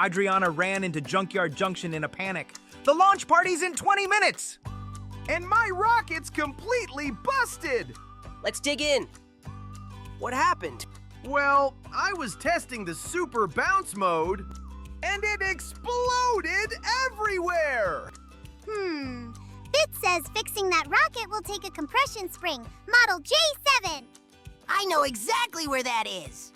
Adriana ran into Junkyard Junction in a panic. The launch party's in 20 minutes! And my rocket's completely busted! Let's dig in. What happened? Well, I was testing the super bounce mode, and it exploded everywhere! Bit says fixing that rocket will take a compression spring, model J7. I know exactly where that is.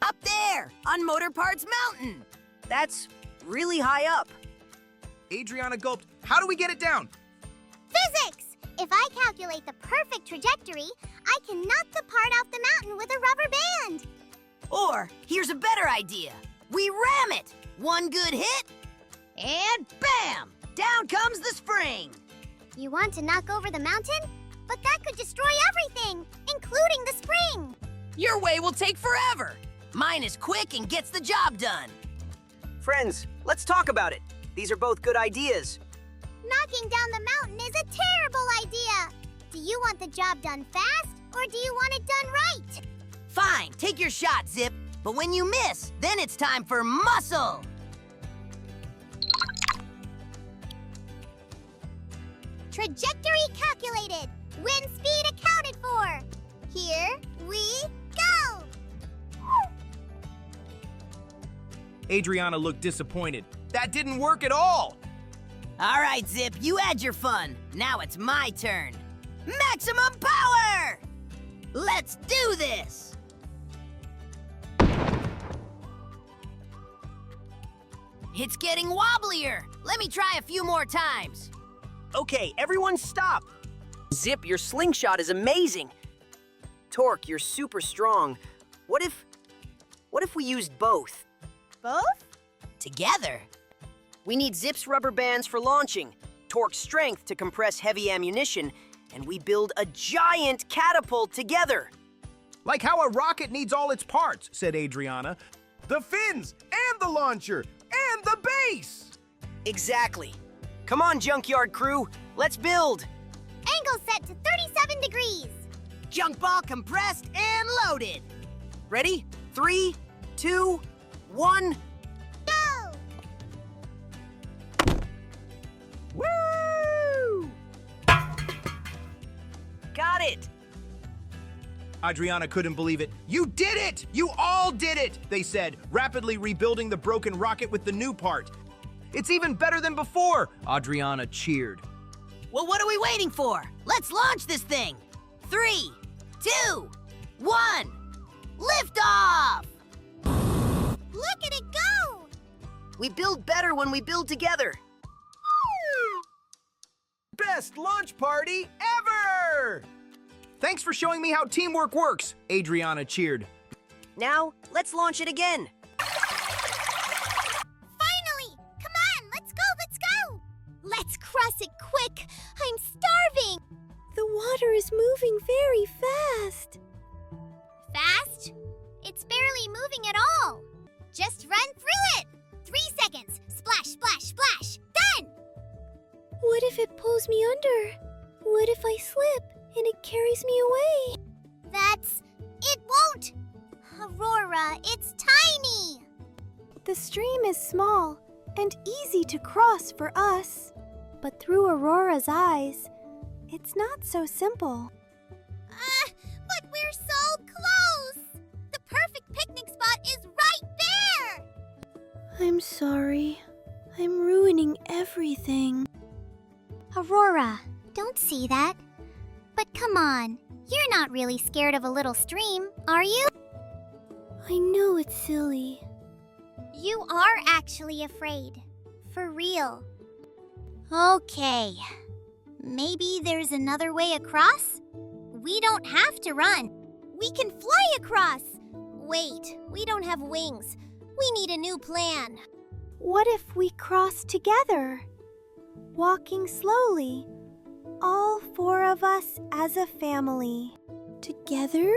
Up there, on Motor Parts Mountain. That's really high up. Adriana gulped. How do we get it down? Physics! If I calculate the perfect trajectory, I can knock the part off the mountain with a rubber band. Or, here's a better idea. We ram it. One good hit, and bam! Down comes the spring. You want to knock over the mountain? But that could destroy everything, including the spring. Your way will take forever. Mine is quick and gets the job done. Friends, let's talk about it. These are both good ideas. Knocking down the mountain is a terrible idea. Do you want the job done fast, or do you want it done right? Fine, take your shot, Zip. But when you miss, then it's time for muscle. Trajectory calculated. Wind speed accounted for. Here we go. Adriana looked disappointed. That didn't work at all! All right, Zip, you had your fun. Now it's my turn. Maximum power! Let's do this! It's getting wobblier. Let me try a few more times. Okay, everyone stop. Zip, your slingshot is amazing. Torque, you're super strong. What if we used both? Both? Together? We need Zip's rubber bands for launching, Torque's strength to compress heavy ammunition, and we build a giant catapult together. Like how a rocket needs all its parts, said Adriana. The fins, and the launcher, and the base! Exactly. Come on, Junkyard crew, let's build. Angle set to 37 degrees. Junk ball compressed and loaded. Ready? 3, 2, 1. Go! Woo! Got it! Adriana couldn't believe it. You did it! You all did it! They said, rapidly rebuilding the broken rocket with the new part. It's even better than before! Adriana cheered. Well, what are we waiting for? Let's launch this thing. 3, 2, 1. Lift off! Look at it go! We build better when we build together. Best launch party ever! Thanks for showing me how teamwork works, Adriana cheered. Now, let's launch it again. Finally! Come on, let's go, let's go! Let's cross it quick! I'm starving! The water is moving very fast. Fast? It's barely moving at all. Just run through it! 3 seconds. Splash, splash, splash. Done! What if it pulls me under? What if I slip and it carries me away? It won't! Aurora, it's tiny! The stream is small and easy to cross for us. But through Aurora's eyes, it's not so simple. But we're so close! The perfect picnic spot is right there! I'm sorry. I'm ruining everything. Aurora, don't see that. But come on, you're not really scared of a little stream, are you? I know it's silly. You are actually afraid. For real. Okay. Maybe there's another way across? We don't have to run. We can fly across. Wait, we don't have wings. We need a new plan. What if we cross together? Walking slowly. All 4 of us as a family. Together?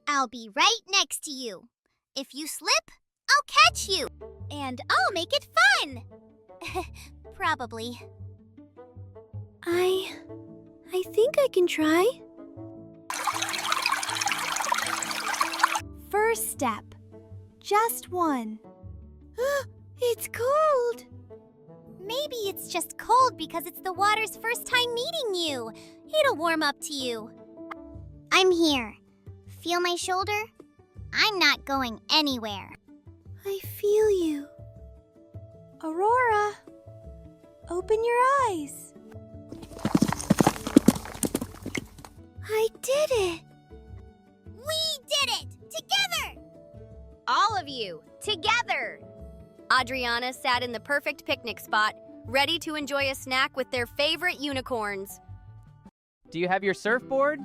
I'll be right next to you. If you slip, I'll catch you. And I'll make it fun. Probably. I think I can try. First step. Just one. It's cold. Maybe it's just cold because it's the water's first time meeting you. It'll warm up to you. I'm here. Feel my shoulder? I'm not going anywhere. I feel you. Aurora, open your eyes. I did it. We did it! Together! All of you, together! Adriana sat in the perfect picnic spot, ready to enjoy a snack with their favorite unicorns. Do you have your surfboard?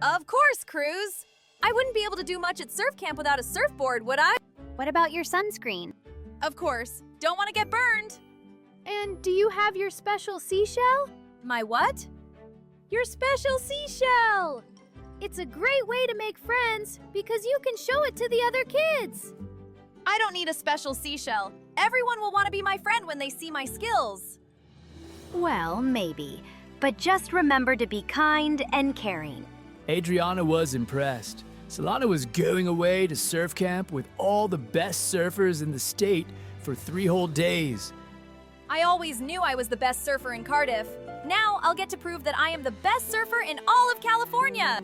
Of course, Cruz! I wouldn't be able to do much at surf camp without a surfboard, would I? What about your sunscreen? Of course. Don't want to get burned. And do you have your special seashell? My what? Your special seashell! It's a great way to make friends because you can show it to the other kids. I don't need a special seashell. Everyone will want to be my friend when they see my skills. Well, maybe. But just remember to be kind and caring. Adriana was impressed. Solana was going away to surf camp with all the best surfers in the state for 3 whole days. I always knew I was the best surfer in Cardiff. Now I'll get to prove that I am the best surfer in all of California.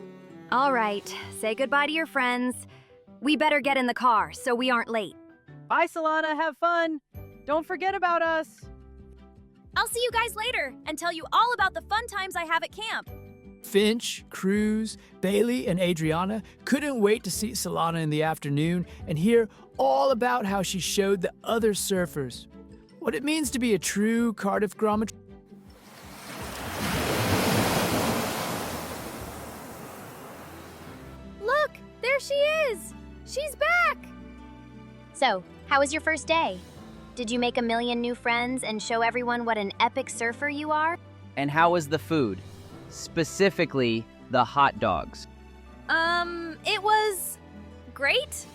All right, say goodbye to your friends. We better get in the car so we aren't late. Bye, Solana. Have fun. Don't forget about us. I'll see you guys later and tell you all about the fun times I have at camp. Finch, Cruz, Bailey, and Adriana couldn't wait to see Solana in the afternoon and hear all about how she showed the other surfers what it means to be a true Cardiff grommet. Look, there she is. She's back. So, how was your first day? Did you make a million new friends and show everyone what an epic surfer you are? And how was the food? Specifically, the hot dogs. It was great.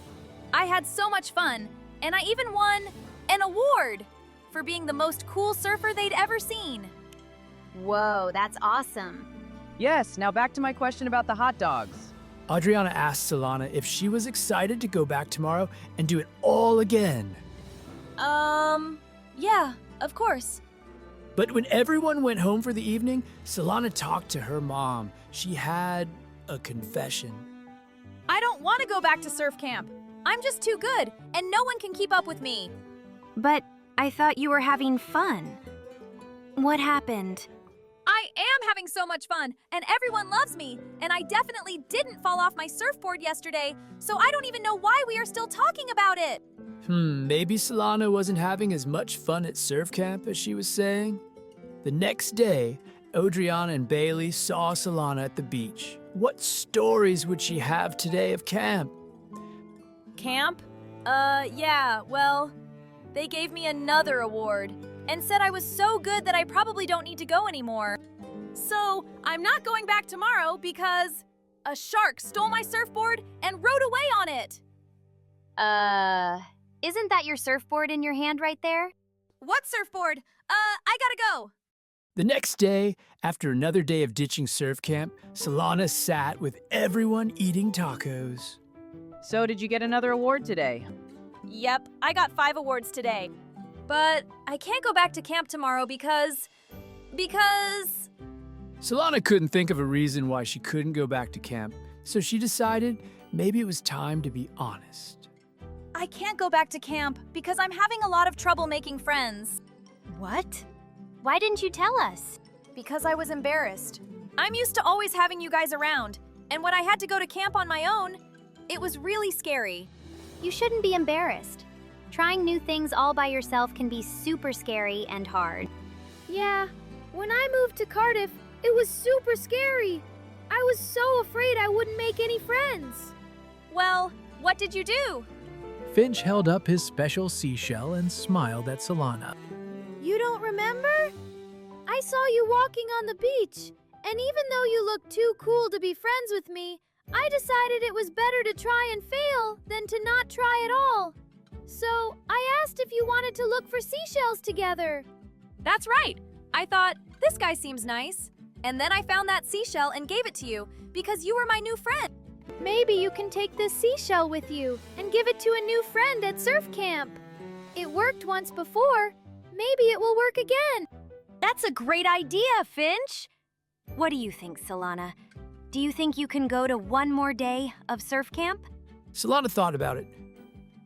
I had so much fun, and I even won an award for being the most cool surfer they'd ever seen. Whoa, that's awesome. Yes, now back to my question about the hot dogs. Adriana asked Solana if she was excited to go back tomorrow and do it all again. Yeah, of course. But when everyone went home for the evening, Solana talked to her mom. She had a confession. I don't want to go back to surf camp. I'm just too good, and no one can keep up with me. But I thought you were having fun. What happened? I am having so much fun, and everyone loves me, and I definitely didn't fall off my surfboard yesterday, so I don't even know why we are still talking about it. Maybe Solana wasn't having as much fun at surf camp as she was saying. The next day, Adriana and Bailey saw Solana at the beach. What stories would she have today of camp? Camp? Yeah, well, they gave me another award and said I was so good that I probably don't need to go anymore. So, I'm not going back tomorrow because a shark stole my surfboard and rode away on it. Isn't that your surfboard in your hand right there? What surfboard? I gotta go. The next day, after another day of ditching surf camp, Solana sat with everyone eating tacos. So did you get another award today? Yep, I got 5 awards today. But I can't go back to camp tomorrow because... Solana couldn't think of a reason why she couldn't go back to camp, so she decided maybe it was time to be honest. I can't go back to camp because I'm having a lot of trouble making friends. What? Why didn't you tell us? Because I was embarrassed. I'm used to always having you guys around, and when I had to go to camp on my own, it was really scary. You shouldn't be embarrassed. Trying new things all by yourself can be super scary and hard. Yeah, when I moved to Cardiff, it was super scary. I was so afraid I wouldn't make any friends. Well, what did you do? Finch held up his special seashell and smiled at Solana. You don't remember? I saw you walking on the beach, and even though you looked too cool to be friends with me, I decided it was better to try and fail than to not try at all. So I asked if you wanted to look for seashells together. That's right. I thought, this guy seems nice. And then I found that seashell and gave it to you because you were my new friend. Maybe you can take this seashell with you and give it to a new friend at surf camp. It worked once before. Maybe it will work again. That's a great idea, Finch. What do you think, Solana? Do you think you can go to one more day of surf camp? Solana thought about it.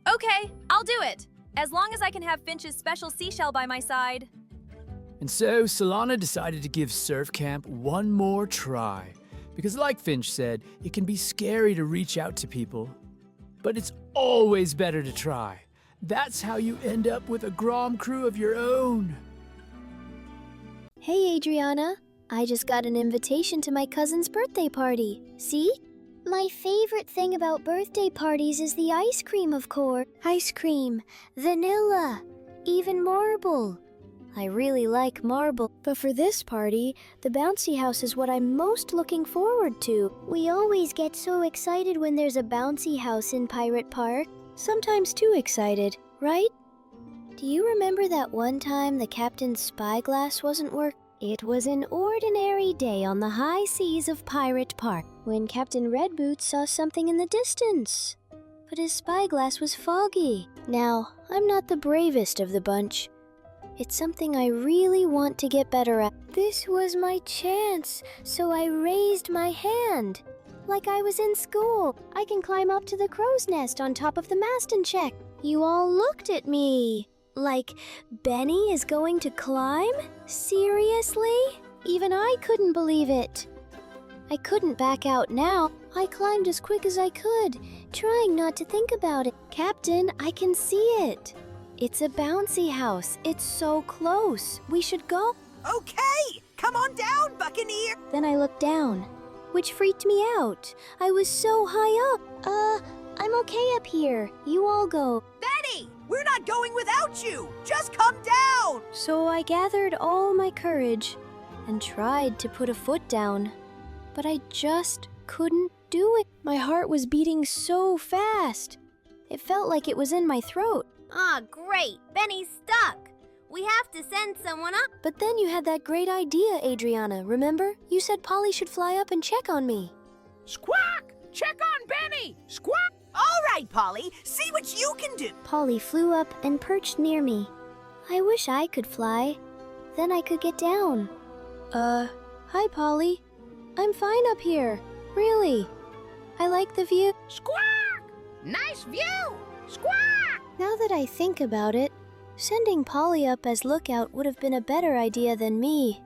Okay, I'll do it. As long as I can have Finch's special seashell by my side. And so Solana decided to give surf camp one more try. Because like Finch said, it can be scary to reach out to people. But it's always better to try. That's how you end up with a Grom crew of your own. Hey, Adriana. I just got an invitation to my cousin's birthday party. See? My favorite thing about birthday parties is the ice cream, of course. Ice cream, vanilla, even marble. I really like marble. But for this party, the bouncy house is what I'm most looking forward to. We always get so excited when there's a bouncy house in Pirate Park. Sometimes too excited, right? Do you remember that one time the captain's spyglass wasn't working? It was an ordinary day on the high seas of Pirate Park when Captain Redboots saw something in the distance. But his spyglass was foggy. Now, I'm not the bravest of the bunch. It's something I really want to get better at. This was my chance, so I raised my hand. Like I was in school. I can climb up to the crow's nest on top of the mast and check. You all looked at me. Like, Benny is going to climb? Seriously? Even I couldn't believe it. I couldn't back out now. I climbed as quick as I could, trying not to think about it. Captain, I can see it. It's a bouncy house. It's so close. We should go. Okay, come on down, Buccaneer. Then I looked down, which freaked me out. I was so high up. I'm okay up here. You all go. Benny, we're not going without you. Just come down. So I gathered all my courage and tried to put a foot down, but I just couldn't do it. My heart was beating so fast. It felt like it was in my throat. Ah, great. Benny's stuck. We have to send someone up. But then you had that great idea, Adriana, remember? You said Polly should fly up and check on me. Squawk! Check on Benny! Squawk! All right, Polly, see what you can do. Polly flew up and perched near me. I wish I could fly. Then I could get down. Hi, Polly. I'm fine up here. Really. I like the view. Squawk! Nice view! Squawk! Now that I think about it, sending Polly up as lookout would have been a better idea than me.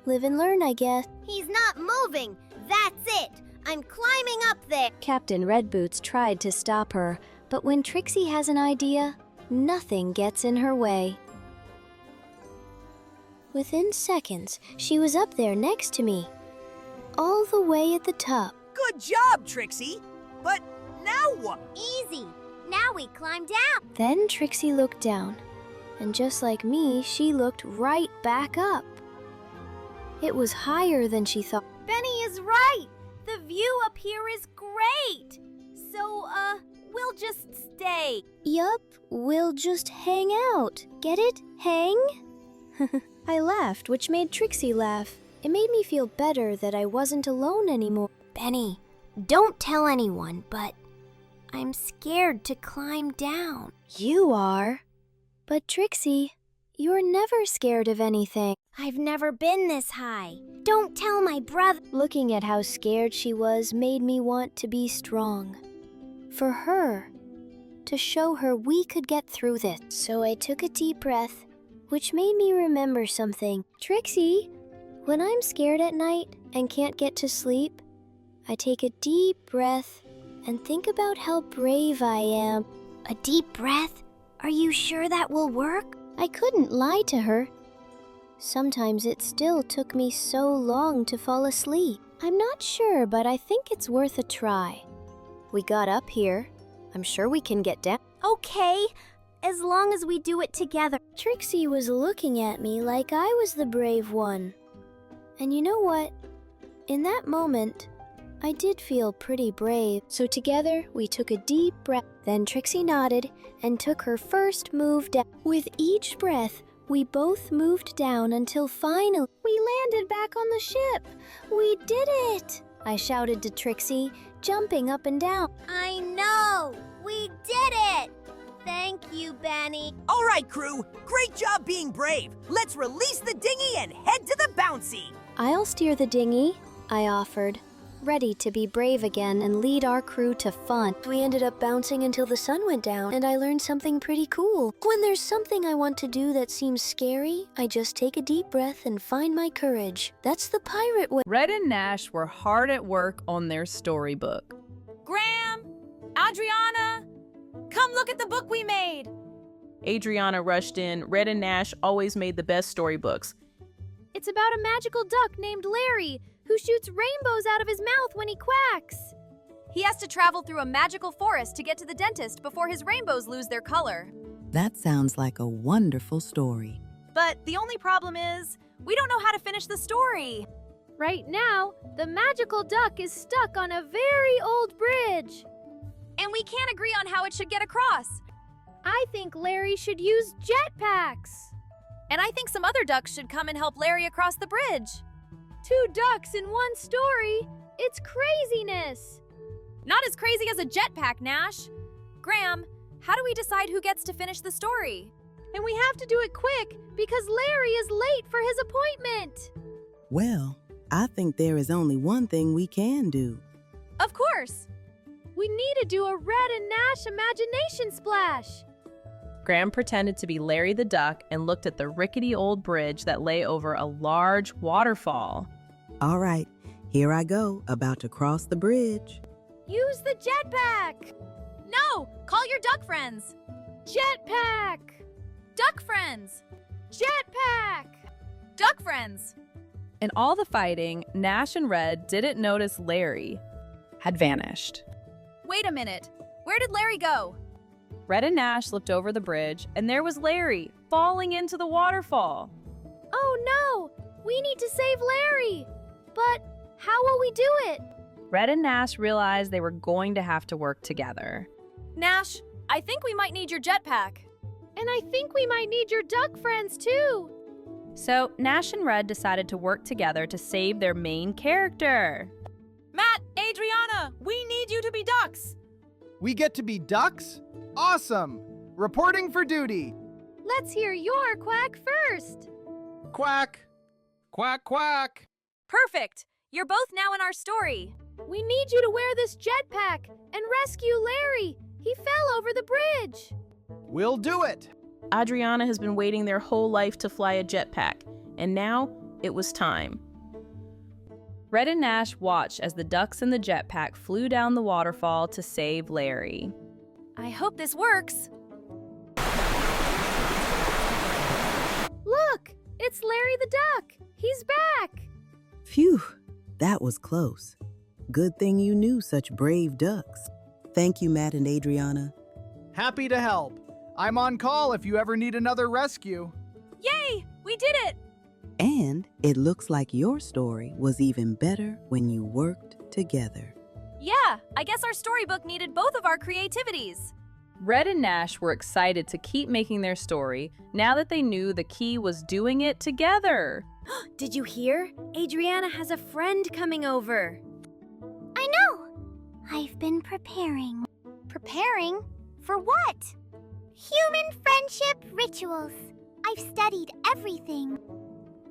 Live and learn, I guess. He's not moving. That's it. I'm climbing up there. Captain Redboots tried to stop her, but when Trixie has an idea, nothing gets in her way. Within seconds, she was up there next to me, all the way at the top. Good job, Trixie. But now what? Easy. Now we climb down. Then Trixie looked down, and just like me, she looked right back up. It was higher than she thought. Benny is right. The view up here is great. So, we'll just stay. Yup, we'll just hang out. Get it? Hang? I laughed, which made Trixie laugh. It made me feel better that I wasn't alone anymore. Benny, don't tell anyone, but I'm scared to climb down. You are. But Trixie, you're never scared of anything. I've never been this high. Don't tell my brother. Looking at how scared she was made me want to be strong. For her. To show her we could get through this. So I took a deep breath, which made me remember something. Trixie, when I'm scared at night and can't get to sleep, I take a deep breath and think about how brave I am. A deep breath? Are you sure that will work? I couldn't lie to her. Sometimes it still took me so long to fall asleep. I'm not sure, but I think it's worth a try. We got up here. I'm sure we can get down. Okay, as long as we do it together. Trixie was looking at me like I was the brave one. And you know what? In that moment, I did feel pretty brave. So together, we took a deep breath. Then Trixie nodded and took her first move down. With each breath, we both moved down until finally we landed back on the ship. We did it! I shouted to Trixie, jumping up and down. I know! We did it! Thank you, Benny. All right, crew. Great job being brave. Let's release the dinghy and head to the bouncy. I'll steer the dinghy, I offered, ready to be brave again and lead our crew to fun. We ended up bouncing until the sun went down, and I learned something pretty cool. When there's something I want to do that seems scary, I just take a deep breath and find my courage. That's the pirate way. Red and Nash were hard at work on their storybook. Graham! Adriana! Come look at the book we made! Adriana rushed in. Red and Nash always made the best storybooks. It's about a magical duck named Larry who shoots rainbows out of his mouth when he quacks. He has to travel through a magical forest to get to the dentist before his rainbows lose their color. That sounds like a wonderful story. But the only problem is, we don't know how to finish the story. Right now, the magical duck is stuck on a very old bridge. And we can't agree on how it should get across. I think Larry should use jetpacks. And I think some other ducks should come and help Larry across the bridge. 2 ducks in one story? It's craziness. Not as crazy as a jetpack, Nash. Graham, how do we decide who gets to finish the story? And we have to do it quick because Larry is late for his appointment. Well, I think there is only one thing we can do. Of course. We need to do a Red and Nash imagination splash. Graham pretended to be Larry the Duck and looked at the rickety old bridge that lay over a large waterfall. All right, here I go, about to cross the bridge. Use the jetpack. No, call your duck friends. Jetpack. Duck friends. Jetpack. Duck friends. In all the fighting, Nash and Red didn't notice Larry had vanished. Wait a minute. Where did Larry go? Red and Nash looked over the bridge, and there was Larry, falling into the waterfall. Oh no! We need to save Larry! But how will we do it? Red and Nash realized they were going to have to work together. Nash, I think we might need your jetpack. And I think we might need your duck friends too. So Nash and Red decided to work together to save their main character. Matt, Adriana, we need you to be ducks. We get to be ducks? Awesome! Reporting for duty. Let's hear your quack first. Quack. Quack, quack. Perfect. You're both now in our story. We need you to wear this jetpack and rescue Larry. He fell over the bridge. We'll do it. Adriana has been waiting their whole life to fly a jetpack, and now it was time. Red and Nash watched as the ducks in the jetpack flew down the waterfall to save Larry. I hope this works. Look, it's Larry the Duck. He's back. Phew, that was close. Good thing you knew such brave ducks. Thank you, Matt and Adriana. Happy to help. I'm on call if you ever need another rescue. Yay! We did it! And it looks like your story was even better when you worked together. Yeah, I guess our storybook needed both of our creativities. Red and Nash were excited to keep making their story now that they knew the key was doing it together. Did you hear? Adriana has a friend coming over. I know. I've been preparing. Preparing? For what? Human friendship rituals. I've studied everything.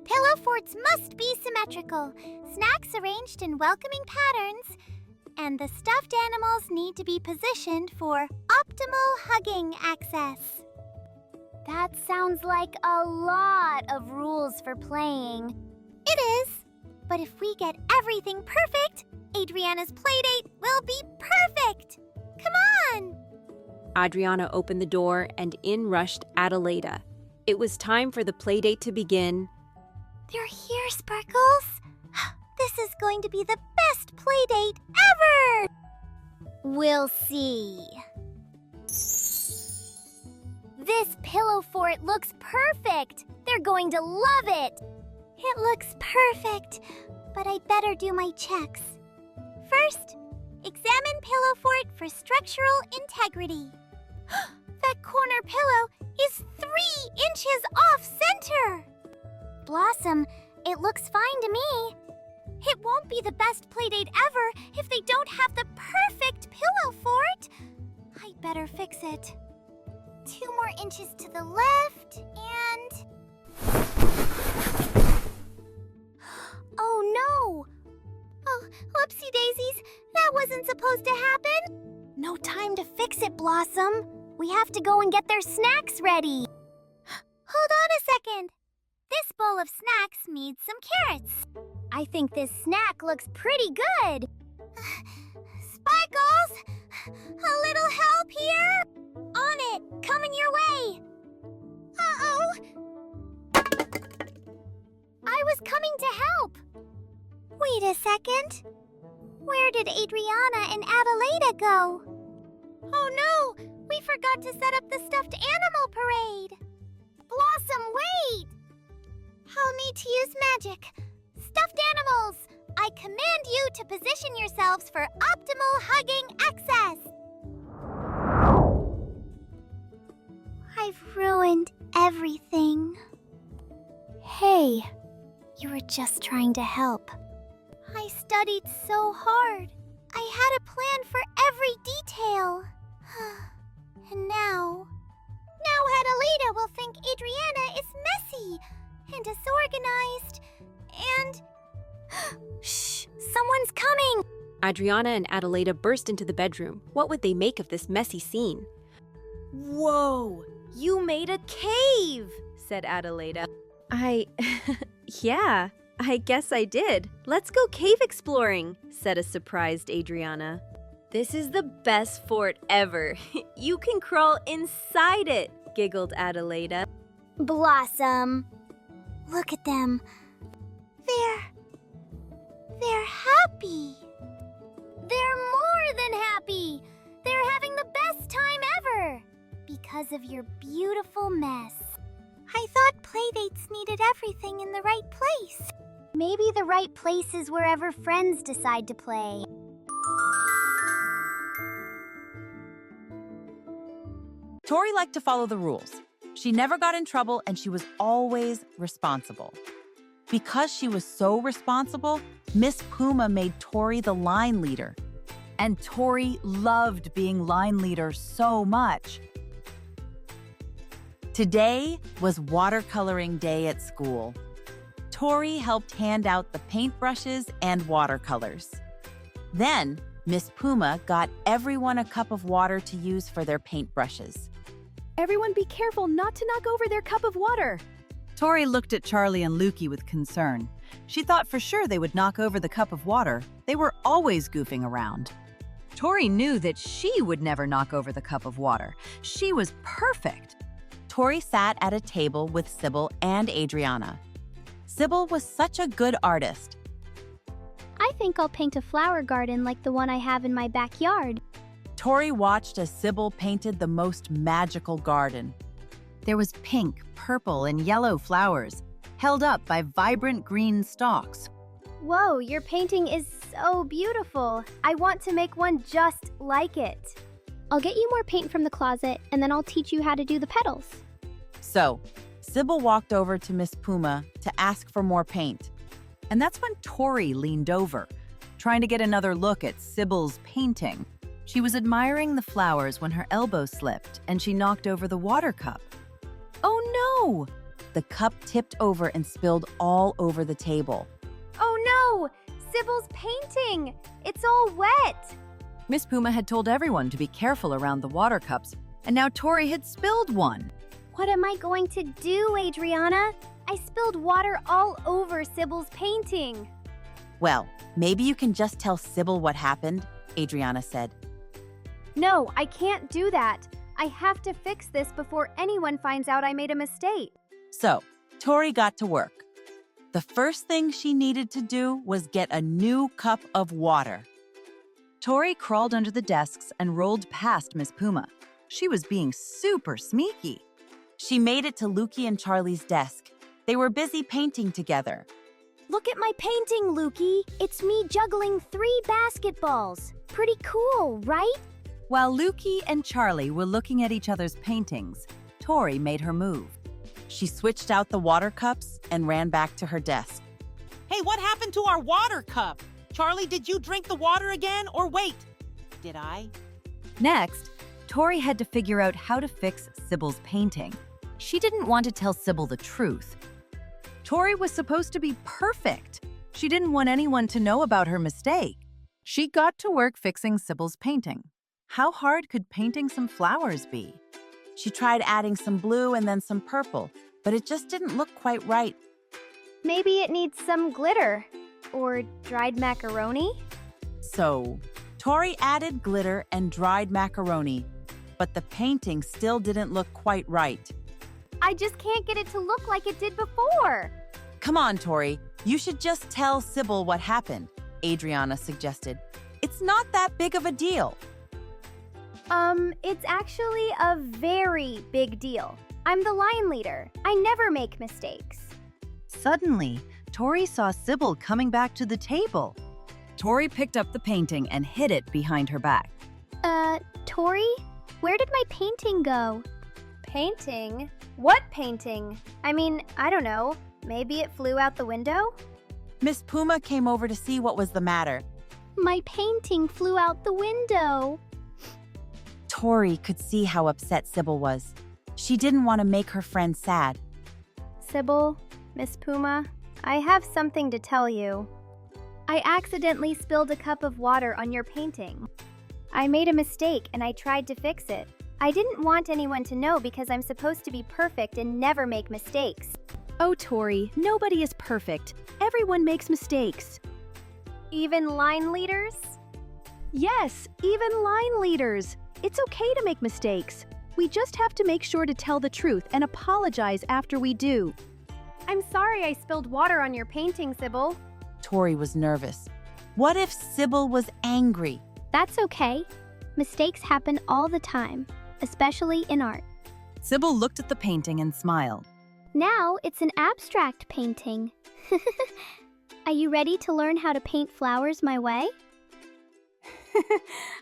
Pillow forts must be symmetrical, snacks arranged in welcoming patterns, and the stuffed animals need to be positioned for optimal hugging access. That sounds like a lot of rules for playing. It is. But if we get everything perfect, Adriana's playdate will be perfect. Come on! Adriana opened the door and in rushed Adelaida. It was time for the playdate to begin. They're here, Sparkles. This is going to be the best playdate ever! We'll see. This pillow fort looks perfect. They're going to love it. It looks perfect, but I better do my checks. First, examine pillow fort for structural integrity. That corner pillow is 3 inches off center. Blossom, it looks fine to me. It won't be the best playdate ever if they don't have the perfect pillow fort. I better fix it. 2 more inches to the left, and... Oh no! Oh, whoopsie daisies, that wasn't supposed to happen. No time to fix it, Blossom. We have to go and get their snacks ready. Hold on a second. This bowl of snacks needs some carrots. I think this snack looks pretty good. Sparkles! A little help here? On it! Coming your way! Uh-oh! I was coming to help! Wait a second. Where did Adriana and Adelaida go? Oh no! We forgot to set up the stuffed animal parade! Blossom, wait! I'll need to use magic. Stuffed animals, I command you to position yourselves for optimal hugging access! I've ruined everything. Hey, you were just trying to help. I studied so hard. I had a plan for every detail. And now Adelaida will think Adriana is messy and disorganized and... Shh! Someone's coming! Adriana and Adelaida burst into the bedroom. What would they make of this messy scene? Whoa! You made a cave! Said Adelaida. Yeah, I guess I did. Let's go cave exploring, said a surprised Adriana. This is the best fort ever. You can crawl inside it, giggled Adelaida. Blossom, look at them. They're happy. They're more than happy. They're having the best time ever. Because of your beautiful mess. I thought playdates needed everything in the right place. Maybe the right place is wherever friends decide to play. Tori liked to follow the rules. She never got in trouble and she was always responsible. Because she was so responsible, Miss Puma made Tori the line leader. And Tori loved being line leader so much. Today was watercoloring day at school. Tori helped hand out the paintbrushes and watercolors. Then, Miss Puma got everyone a cup of water to use for their paintbrushes. Everyone be careful not to knock over their cup of water. Tori looked at Charlie and Lukey with concern. She thought for sure they would knock over the cup of water. They were always goofing around. Tori knew that she would never knock over the cup of water. She was perfect. Tori sat at a table with Sybil and Adriana. Sybil was such a good artist. I think I'll paint a flower garden like the one I have in my backyard. Tori watched as Sybil painted the most magical garden. There was pink, purple, and yellow flowers, held up by vibrant green stalks. Whoa, your painting is so beautiful. I want to make one just like it. I'll get you more paint from the closet, and then I'll teach you how to do the petals. So, Sybil walked over to Miss Puma to ask for more paint. And that's when Tori leaned over, trying to get another look at Sybil's painting. She was admiring the flowers when her elbow slipped and she knocked over the water cup. Oh no! The cup tipped over and spilled all over the table. Oh no! Sybil's painting! It's all wet! Miss Puma had told everyone to be careful around the water cups, and now Tori had spilled one. What am I going to do, Adriana? I spilled water all over Sybil's painting. Well, maybe you can just tell Sybil what happened, Adriana said. No, I can't do that. I have to fix this before anyone finds out I made a mistake. So, Tori got to work. The first thing she needed to do was get a new cup of water. Tori crawled under the desks and rolled past Miss Puma. She was being super sneaky. She made it to Lukey and Charlie's desk. They were busy painting together. Look at my painting, Lukey. It's me juggling 3 basketballs. Pretty cool, right? While Lukey and Charlie were looking at each other's paintings, Tori made her move. She switched out the water cups and ran back to her desk. Hey, what happened to our water cup? Charlie, did you drink the water again or wait? Did I? Next, Tori had to figure out how to fix Sybil's painting. She didn't want to tell Sybil the truth. Tori was supposed to be perfect. She didn't want anyone to know about her mistake. She got to work fixing Sybil's painting. How hard could painting some flowers be? She tried adding some blue and then some purple, but it just didn't look quite right. Maybe it needs some glitter or dried macaroni? So, Tori added glitter and dried macaroni, but the painting still didn't look quite right. I just can't get it to look like it did before. Come on, Tori. You should just tell Sybil what happened, Adriana suggested. It's not that big of a deal. It's actually a very big deal. I'm the line leader. I never make mistakes. Suddenly, Tori saw Sybil coming back to the table. Tori picked up the painting and hid it behind her back. Tori? Where did my painting go? Painting? What painting? I mean, I don't know. Maybe it flew out the window? Miss Puma came over to see what was the matter. My painting flew out the window. Tori could see how upset Sybil was. She didn't want to make her friend sad. Sybil, Miss Puma, I have something to tell you. I accidentally spilled a cup of water on your painting. I made a mistake and I tried to fix it. I didn't want anyone to know because I'm supposed to be perfect and never make mistakes. Oh, Tori, nobody is perfect. Everyone makes mistakes. Even line leaders? Yes, even line leaders. It's okay to make mistakes. We just have to make sure to tell the truth and apologize after we do. I'm sorry I spilled water on your painting, Sybil. Tori was nervous. What if Sybil was angry? That's okay. Mistakes happen all the time, especially in art. Sybil looked at the painting and smiled. Now it's an abstract painting. Are you ready to learn how to paint flowers my way?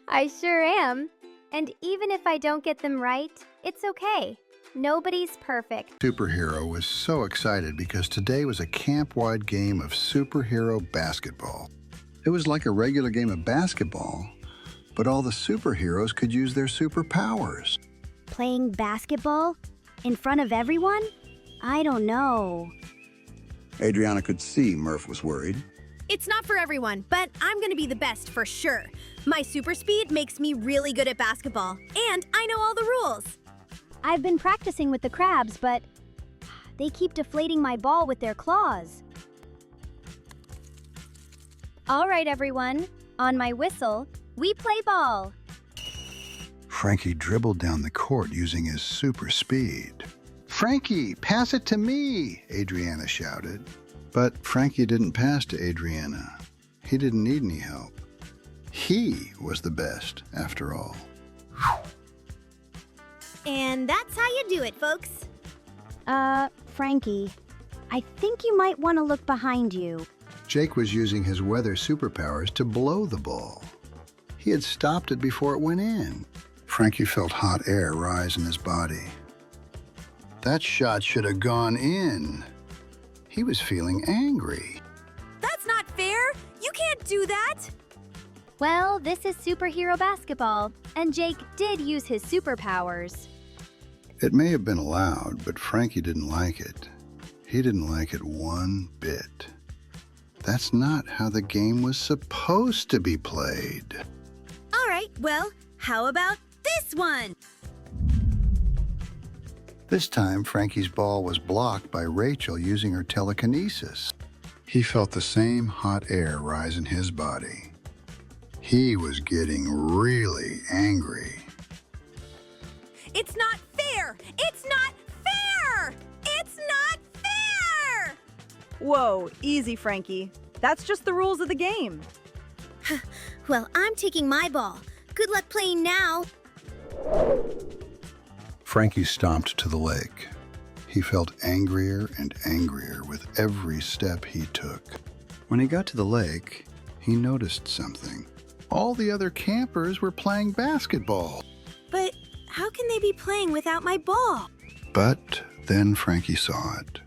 I sure am. And even if I don't get them right, it's okay. Nobody's perfect. Superhero was so excited because today was a camp-wide game of superhero basketball. It was like a regular game of basketball, but all the superheroes could use their superpowers. Playing basketball? In front of everyone? I don't know. Adriana could see Murph was worried. It's not for everyone, but I'm gonna be the best for sure. My super speed makes me really good at basketball, and I know all the rules. I've been practicing with the crabs, but they keep deflating my ball with their claws. All right, everyone. On my whistle, we play ball. Frankie dribbled down the court using his super speed. "Frankie, pass it to me!" Adriana shouted. But Frankie didn't pass to Adriana. He didn't need any help. He was the best, after all. And that's how you do it, folks. Frankie, I think you might want to look behind you. Jake was using his weather superpowers to blow the ball. He had stopped it before it went in. Frankie felt hot air rise in his body. That shot should have gone in. He was feeling angry. That's not fair! You can't do that! Well, this is superhero basketball, and Jake did use his superpowers. It may have been allowed, but Frankie didn't like it. He didn't like it one bit. That's not how the game was supposed to be played. All right, well, how about this one? This time, Frankie's ball was blocked by Rachel using her telekinesis. He felt the same hot air rise in his body. He was getting really angry. It's not fair! It's not fair! It's not fair! Whoa, easy, Frankie. That's just the rules of the game. Well, I'm taking my ball. Good luck playing now. Frankie stomped to the lake. He felt angrier and angrier with every step he took. When he got to the lake, he noticed something. All the other campers were playing basketball. But how can they be playing without my ball? But then Frankie saw it.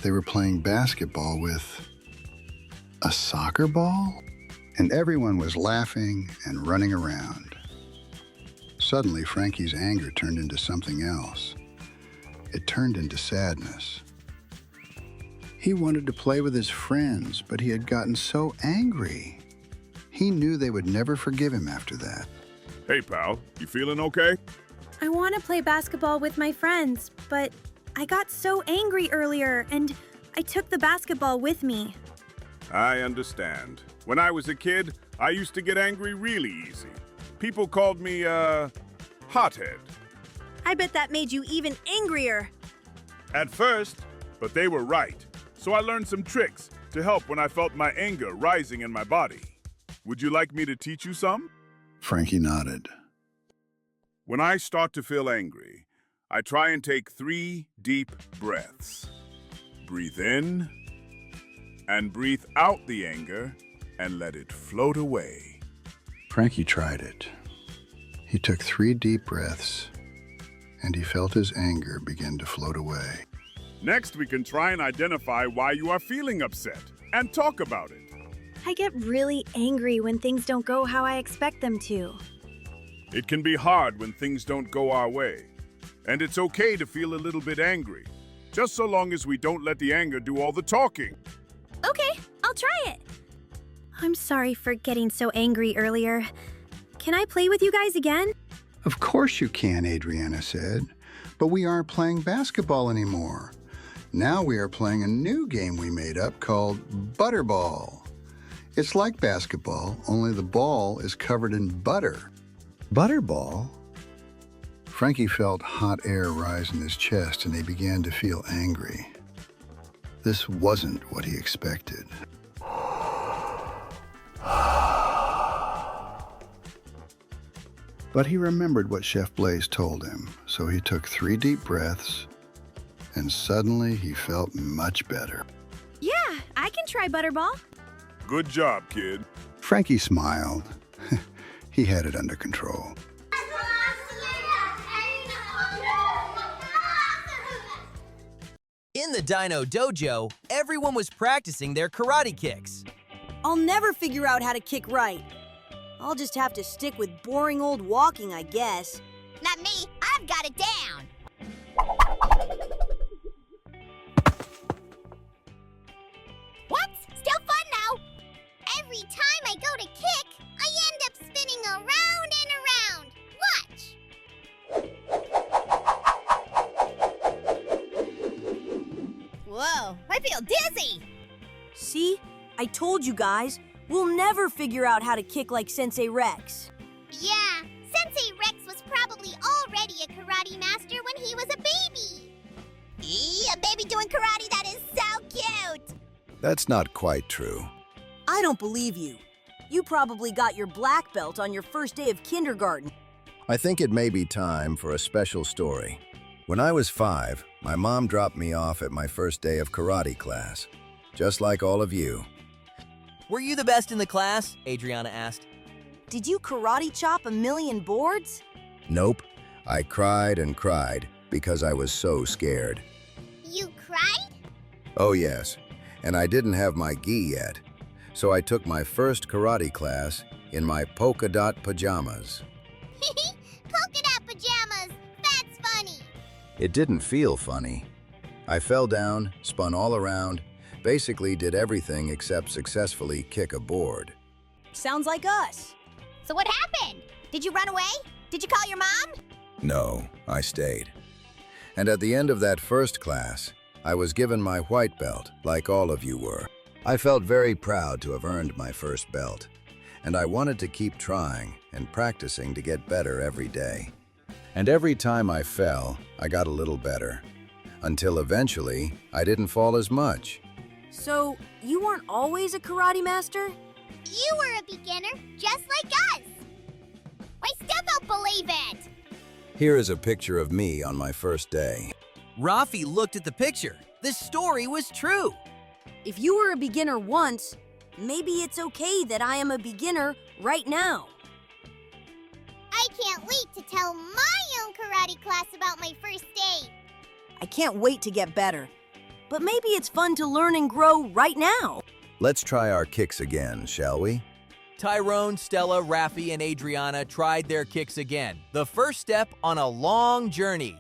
They were playing basketball with a soccer ball, and everyone was laughing and running around. Suddenly, Frankie's anger turned into something else. It turned into sadness. He wanted to play with his friends, but he had gotten so angry. He knew they would never forgive him after that. Hey, pal, you feeling okay? I want to play basketball with my friends, but I got so angry earlier and I took the basketball with me. I understand. When I was a kid, I used to get angry really easy. People called me, hothead. I bet that made you even angrier. At first, but they were right. So I learned some tricks to help when I felt my anger rising in my body. Would you like me to teach you some? Frankie nodded. When I start to feel angry, I try and take 3 deep breaths. Breathe in and breathe out the anger and let it float away. Frankie tried it. He took 3 deep breaths, and he felt his anger begin to float away. Next, we can try and identify why you are feeling upset and talk about it. I get really angry when things don't go how I expect them to. It can be hard when things don't go our way. And it's okay to feel a little bit angry, just so long as we don't let the anger do all the talking. Okay, I'll try it. I'm sorry for getting so angry earlier. Can I play with you guys again? Of course you can, Adriana said. But we aren't playing basketball anymore. Now we are playing a new game we made up called Butterball. It's like basketball, only the ball is covered in butter. Butterball? Frankie felt hot air rise in his chest and he began to feel angry. This wasn't what he expected. But he remembered what Chef Blaze told him, so he took 3 deep breaths, and suddenly he felt much better. Yeah, I can try Butterball. Good job, kid. Frankie smiled. He had it under control. In the Dino Dojo, everyone was practicing their karate kicks. I'll never figure out how to kick right. I'll just have to stick with boring old walking, I guess. Not me. I've got it down. What? Still fun now. Every time I go to kick, I end up spinning around and around. Watch. Whoa, I feel dizzy. See? I told you guys. We'll never figure out how to kick like Sensei Rex. Yeah, Sensei Rex was probably already a karate master when he was a baby. A baby doing karate, that is so cute. That's not quite true. I don't believe you. You probably got your black belt on your first day of kindergarten. I think it may be time for a special story. When I was 5, my mom dropped me off at my first day of karate class, just like all of you. Were you the best in the class? Adriana asked. Did you karate chop 1,000,000 boards? Nope. I cried and cried because I was so scared. You cried? Oh yes, and I didn't have my gi yet. So I took my first karate class in my polka dot pajamas. Polka dot pajamas, that's funny. It didn't feel funny. I fell down, spun all around, basically did everything except successfully kick a board. Sounds like us. So what happened? Did you run away? Did you call your mom? No, I stayed. And at the end of that first class, I was given my white belt, like all of you were. I felt very proud to have earned my first belt, and I wanted to keep trying and practicing to get better every day. And every time I fell, I got a little better, until eventually I didn't fall as much. So, you weren't always a karate master? You were a beginner, just like us. I still don't believe it. Here is a picture of me on my first day. Rafi looked at the picture. The story was true. If you were a beginner once, maybe it's okay that I am a beginner right now. I can't wait to tell my own karate class about my first day. I can't wait to get better. But maybe it's fun to learn and grow right now. Let's try our kicks again, shall we? Tyrone, Stella, Raffi, and Adriana tried their kicks again. The first step on a long journey